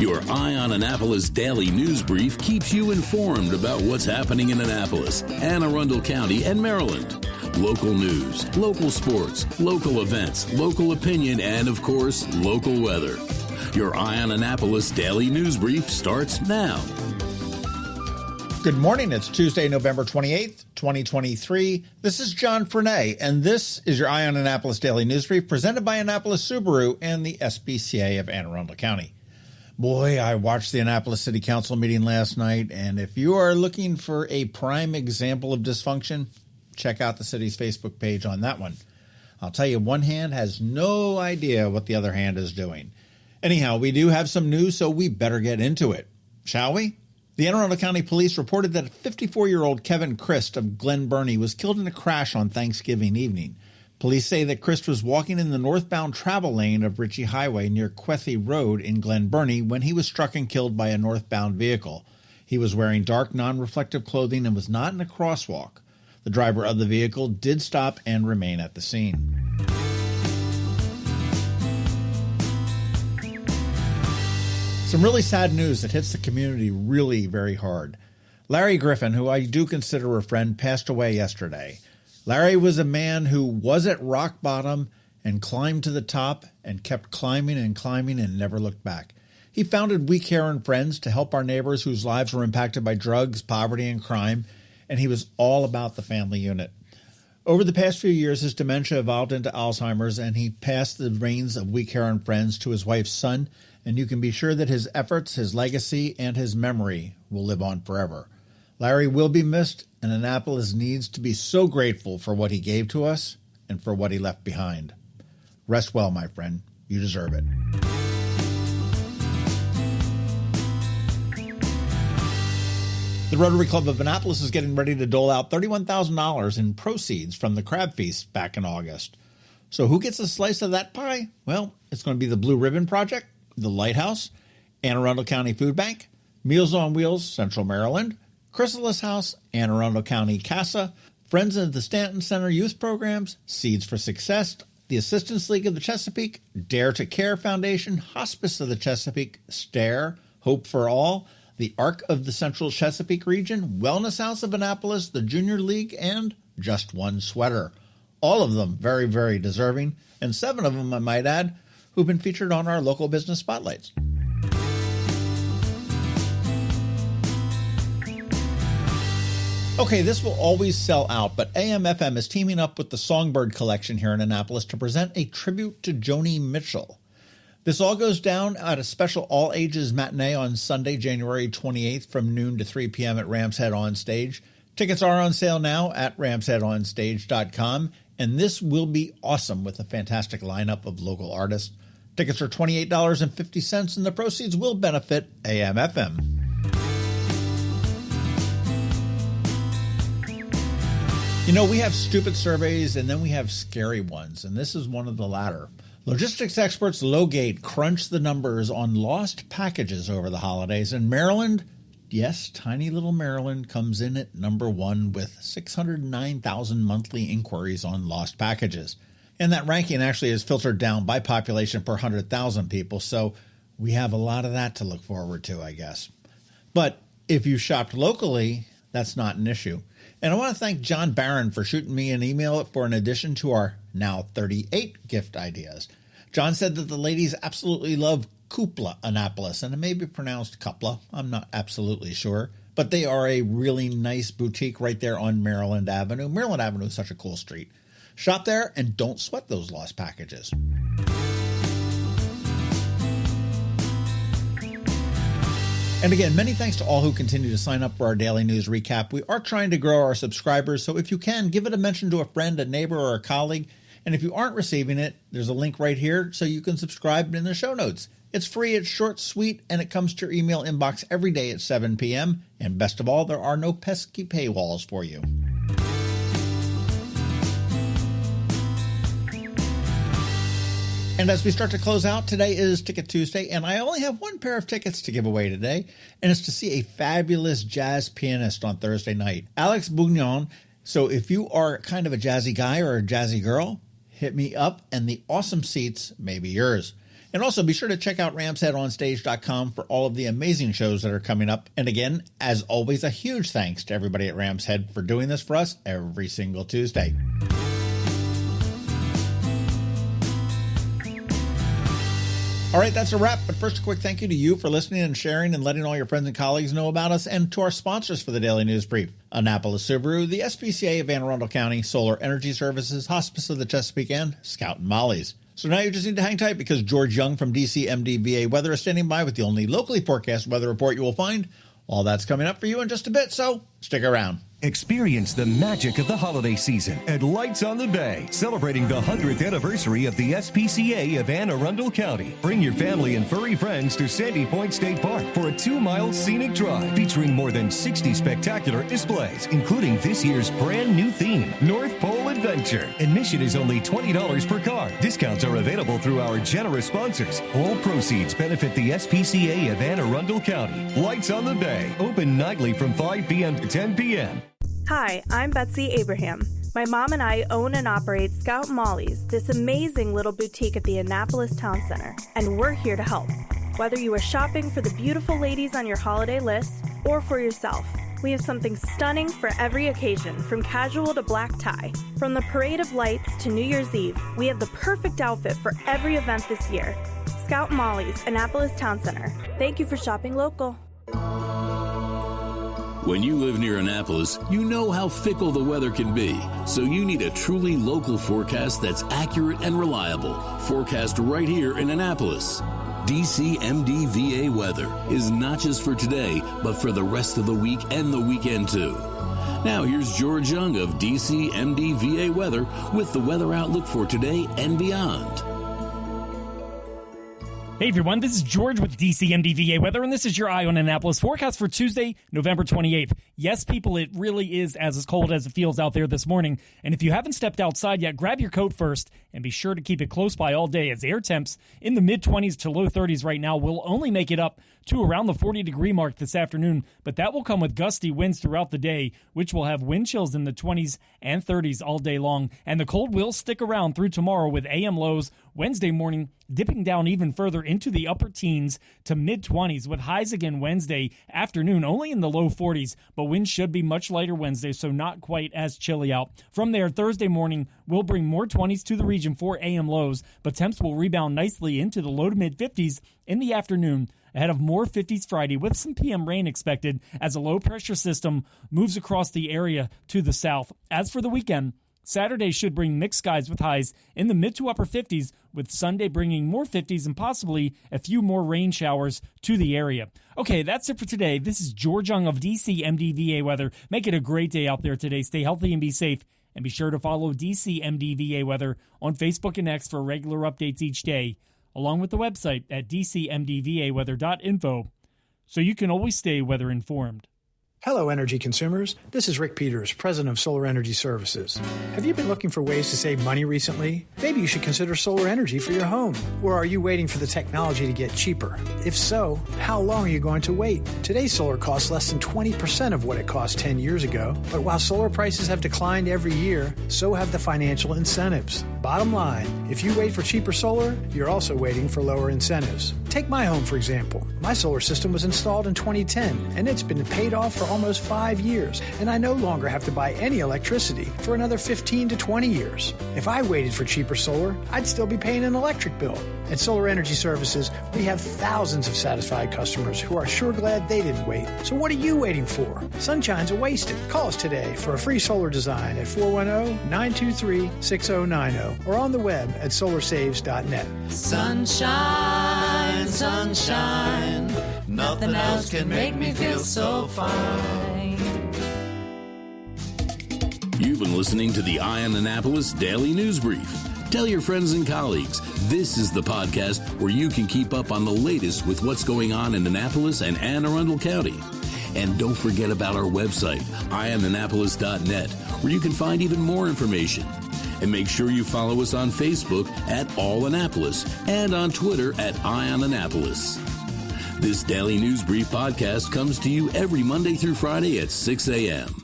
Your Eye on Annapolis daily news brief keeps you informed about what's happening in Annapolis, Anne Arundel County, and Maryland. Local news, local sports, local events, local opinion, and, of course, local weather. Your Eye on Annapolis daily news brief starts now. Good morning. It's Tuesday, November 28th, 2023. This is John Frenaye, and this is your Eye on Annapolis daily news brief presented by Annapolis Subaru and the SPCA of Anne Arundel County. Boy, I watched the Annapolis City Council meeting last night, and if you are looking for a prime example of dysfunction, check out the city's Facebook page on that one. I'll tell you, one hand has no idea what the other hand is doing. Anyhow, we do have some news, so we better get into it, shall we? The Anne Arundel County Police reported that 54-year-old Kevin Christ of Glen Burnie was killed in a crash on Thanksgiving evening. Police say that Christ was walking in the northbound travel lane of Ritchie Highway near Quethy Road in Glen Burnie when he was struck and killed by a northbound vehicle. He was wearing dark, non-reflective clothing and was not in a crosswalk. The driver of the vehicle did stop and remain at the scene. Some really sad news that hits the community really very hard. Larry Griffin, who I do consider a friend, passed away yesterday. Larry was a man who was at rock bottom and climbed to the top and kept climbing and never looked back. He founded We Care and Friends to help our neighbors whose lives were impacted by drugs, poverty, and crime, and he was all about the family unit. Over the past few years, his dementia evolved into Alzheimer's, and he passed the reins of We Care and Friends to his wife's son, and you can be sure that his efforts, his legacy, and his memory will live on forever. Larry will be missed, and Annapolis needs to be so grateful for what he gave to us and for what he left behind. Rest well, my friend. You deserve it. The Rotary Club of Annapolis is getting ready to dole out $31,000 in proceeds from the Crab Feast back in August. So who gets a slice of that pie? Well, it's going to be the Blue Ribbon Project, the Lighthouse, Anne Arundel County Food Bank, Meals on Wheels, Central Maryland, Chrysalis House, Anne Arundel County CASA, Friends of the Stanton Center Youth Programs, Seeds for Success, the Assistance League of the Chesapeake, Dare to Care Foundation, Hospice of the Chesapeake, STARE, Hope for All, the Arc of the Central Chesapeake Region, Wellness House of Annapolis, the Junior League, and Just One Sweater. All of them very, very deserving, and 7 of them, I might add, who've been featured on our local business spotlights. Okay, this will always sell out, but AM/FM is teaming up with the Songbird Collection here in Annapolis to present a tribute to Joni Mitchell. This all goes down at a special all-ages matinee on Sunday, January 28th from noon to 3 p.m. at Rams Head On Stage. Tickets are on sale now at ramsheadonstage.com, and this will be awesome with a fantastic lineup of local artists. Tickets are $28.50, and the proceeds will benefit AM/FM. You know, we have stupid surveys and then we have scary ones, and this is one of the latter. Logistics experts Logate crunched the numbers on lost packages over the holidays, and Maryland, yes, tiny little Maryland, comes in at number 1 with 609,000 monthly inquiries on lost packages. And that ranking actually is filtered down by population per 100,000 people, so we have a lot of that to look forward to, I guess. But if you shopped locally, that's not an issue. And I want to thank John Barron for shooting me an email for an addition to our now 38 gift ideas. John said that the ladies absolutely love Kupla Annapolis, and it may be pronounced Kupla. I'm not absolutely sure. But they are a really nice boutique right there on Maryland Avenue. Maryland Avenue is such a cool street. Shop there and don't sweat those lost packages. And again, many thanks to all who continue to sign up for our daily news recap. We are trying to grow our subscribers, so if you can, give it a mention to a friend, a neighbor, or a colleague. And if you aren't receiving it, there's a link right here so you can subscribe in the show notes. It's free, it's short, sweet, and it comes to your email inbox every day at 7 p.m. And best of all, there are no pesky paywalls for you. And as we start to close out, today is Ticket Tuesday, and I only have one pair of tickets to give away today, and it's to see a fabulous jazz pianist on Thursday night, Alex Bugnon. So if you are kind of a jazzy guy or a jazzy girl, hit me up, and the awesome seats may be yours. And also be sure to check out ramsheadonstage.com for all of the amazing shows that are coming up. And again, as always, a huge thanks to everybody at Rams Head for doing this for us every single Tuesday. All right, that's a wrap. But first, a quick thank you to you for listening and sharing and letting all your friends and colleagues know about us, and to our sponsors for the Daily News Brief: Annapolis Subaru, the SPCA of Anne Arundel County, Solar Energy Services, Hospice of the Chesapeake End, Scout and Molly's. So now you just need to hang tight, because George Young from DCMDVA Weather is standing by with the only locally forecast weather report you will find. All that's coming up for you in just a bit, so stick around. Experience the magic of the holiday season at Lights on the Bay, celebrating the 100th anniversary of the SPCA of Anne Arundel County. Bring your family and furry friends to Sandy Point State Park for a 2-mile scenic drive featuring more than 60 spectacular displays, including this year's brand new theme, North Pole Adventure. Admission is only $20 per car. Discounts are available through our generous sponsors. All proceeds benefit the SPCA of Anne Arundel County. Lights on the Bay, open nightly from 5 p.m. to 10 p.m. Hi, I'm Betsy Abraham. My mom and I own and operate Scout Molly's, this amazing little boutique at the Annapolis Town Center, and we're here to help. Whether you are shopping for the beautiful ladies on your holiday list or for yourself, we have something stunning for every occasion, from casual to black tie. From the Parade of Lights to New Year's Eve, we have the perfect outfit for every event this year. Scout Molly's, Annapolis Town Center. Thank you for shopping local. When you live near Annapolis, you know how fickle the weather can be. So you need a truly local forecast that's accurate and reliable. Forecast right here in Annapolis. DCMDVA weather is not just for today, but for the rest of the week and the weekend too. Now here's George Young of DCMDVA weather with the weather outlook for today and beyond. Hey everyone, this is George with DCMDVA Weather, and this is your Eye on Annapolis forecast for Tuesday, November 28th. Yes, people, it really is as cold as it feels out there this morning, and if you haven't stepped outside yet, grab your coat first, and be sure to keep it close by all day, as air temps in the mid-20s to low 30s right now will only make it up to around the 40-degree mark this afternoon, but that will come with gusty winds throughout the day, which will have wind chills in the 20s and 30s all day long, and the cold will stick around through tomorrow with AM lows Wednesday morning dipping down even further into the upper teens to mid-20s, with highs again Wednesday afternoon only in the low 40s, but winds should be much lighter Wednesday, so not quite as chilly out. From there, Thursday morning will bring more 20s to the region for AM lows, but temps will rebound nicely into the low to mid-50s in the afternoon, ahead of more 50s Friday with some PM rain expected as a low-pressure system moves across the area to the south. As for the weekend, Saturday should bring mixed skies with highs in the mid to upper 50s, with Sunday bringing more 50s and possibly a few more rain showers to the area. Okay, that's it for today. This is George Young of DCMDVA Weather. Make it a great day out there today. Stay healthy and be safe. And be sure to follow DCMDVA Weather on Facebook and X for regular updates each day, along with the website at dcmdvaweather.info, so you can always stay weather informed. Hello, energy consumers. This is Rick Peters, president of Solar Energy Services. Have you been looking for ways to save money recently? Maybe you should consider solar energy for your home. Or are you waiting for the technology to get cheaper? If so, how long are you going to wait? Today's solar costs less than 20% of what it cost 10 years ago. But while solar prices have declined every year, so have the financial incentives. Bottom line, if you wait for cheaper solar, you're also waiting for lower incentives. Take my home, for example. My solar system was installed in 2010, and it's been paid off for almost 5 years, and I no longer have to buy any electricity for another 15 to 20 years. If I waited for cheaper solar, I'd still be paying an electric bill. At Solar Energy Services, we have thousands of satisfied customers who are sure glad they didn't wait. So what are you waiting for? Sunshine's a wasted. Call us today for a free solar design at 410-923-6090 or on the web at solarsaves.net. Sunshine, sunshine, nothing else can make me feel so fine. You've been listening to the Eye on Annapolis Daily News Brief. Tell your friends and colleagues, this is the podcast where you can keep up on the latest with what's going on in Annapolis and Anne Arundel County. And don't forget about our website, eyeonannapolis.net, where you can find even more information. And make sure you follow us on Facebook at All Annapolis and on Twitter at Eye on Annapolis. This Daily News Brief podcast comes to you every Monday through Friday at 6 a.m.